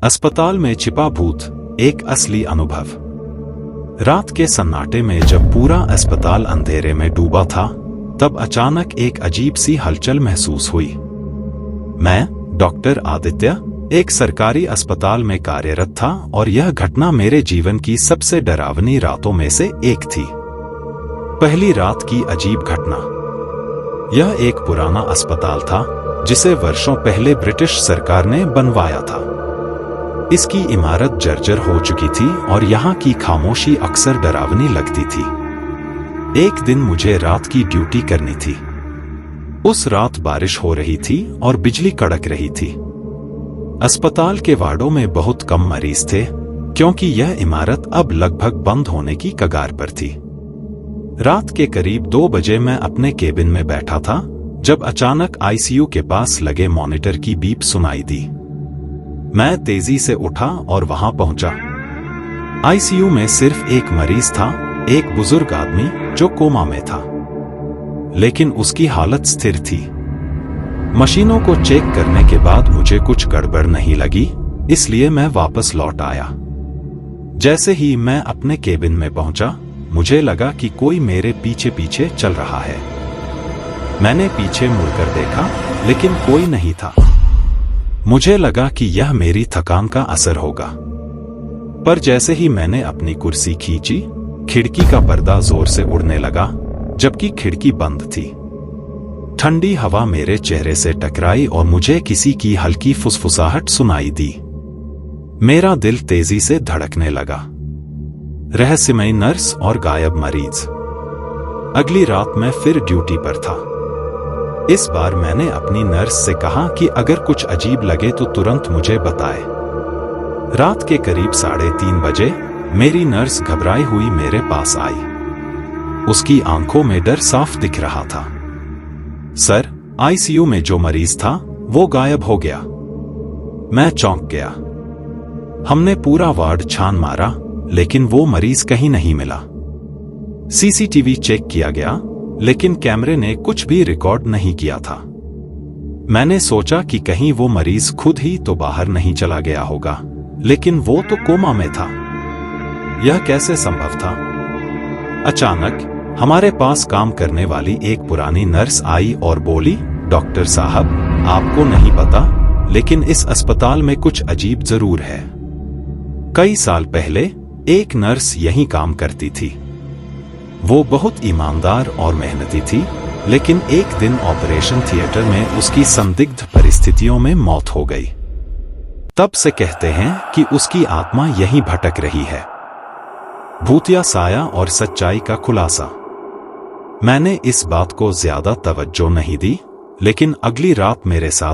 अस्पताल में छिपा भूत, एक असली अनुभव। रात के सन्नाटे में जब पूरा अस्पताल अंधेरे में डूबा था, तब अचानक एक अजीब सी हलचल महसूस हुई। मैं, डॉक्टर आदित्य, एक सरकारी अस्पताल में कार्यरत था और यह घटना मेरे जीवन की सबसे डरावनी रातों में से एक थी। पहली रात की अजीब घटना। यह एक पुराना अस्पताल था जिसे वर्षों पहले ब्रिटिश सरकार ने बनवाया था। इसकी इमारत जर्जर हो चुकी थी और यहाँ की खामोशी अक्सर डरावनी लगती थी। एक दिन मुझे रात की ड्यूटी करनी थी। उस रात बारिश हो रही थी और बिजली कड़क रही थी। अस्पताल के वार्डों में बहुत कम मरीज थे, क्योंकि यह इमारत अब लगभग बंद होने की कगार पर थी। रात के करीब 2 बजे मैं अपने केबिन में बैठा था, जब अचानक आईसीयू के पास लगे मॉनिटर की बीप सुनाई दी। मैं तेजी से उठा और वहां पहुंचा। आईसीयू में सिर्फ एक मरीज था, एक बुजुर्ग आदमी जो कोमा में था, लेकिन उसकी हालत स्थिर थी। मशीनों को चेक करने के बाद मुझे कुछ गड़बड़ नहीं लगी, इसलिए मैं वापस लौट आया। जैसे ही मैं अपने केबिन में पहुंचा, मुझे लगा कि कोई मेरे पीछे पीछे चल रहा है। मैंने पीछे मुड़कर देखा, लेकिन कोई नहीं था। मुझे लगा कि यह मेरी थकान का असर होगा, पर जैसे ही मैंने अपनी कुर्सी खींची, खिड़की का पर्दा जोर से उड़ने लगा, जबकि खिड़की बंद थी। ठंडी हवा मेरे चेहरे से टकराई और मुझे किसी की हल्की फुसफुसाहट सुनाई दी। मेरा दिल तेजी से धड़कने लगा। रहस्यमयी नर्स और गायब मरीज। अगली रात मैं फिर ड्यूटी पर था। इस बार मैंने अपनी नर्स से कहा कि अगर कुछ अजीब लगे तो तुरंत मुझे बताए। रात के करीब 3:30 बजे मेरी नर्स घबराई हुई मेरे पास आई। उसकी आंखों में डर साफ दिख रहा था। सर, आईसीयू में जो मरीज था वो गायब हो गया। मैं चौंक गया। हमने पूरा वार्ड छान मारा, लेकिन वो मरीज कहीं नहीं मिला। सीसीटीवी चेक किया गया, लेकिन कैमरे ने कुछ भी रिकॉर्ड नहीं किया था। मैंने सोचा कि कहीं वो मरीज खुद ही तो बाहर नहीं चला गया होगा, लेकिन वो तो कोमा में था। यह कैसे संभव था? अचानक हमारे पास काम करने वाली एक पुरानी नर्स आई और बोली, डॉक्टर साहब, आपको नहीं पता, लेकिन इस अस्पताल में कुछ अजीब जरूर है। कई साल पहले एक नर्स यहीं काम करती थी। वो बहुत ईमानदार और मेहनती थी, लेकिन एक दिन ऑपरेशन थिएटर में उसकी संदिग्ध परिस्थितियों में मौत हो गई। तब से कहते हैं कि उसकी आत्मा यहीं भटक रही है। भूतिया साया और सच्चाई का खुलासा। मैंने इस बात को ज्यादा तवज्जो नहीं दी, लेकिन अगली रात मेरे साथ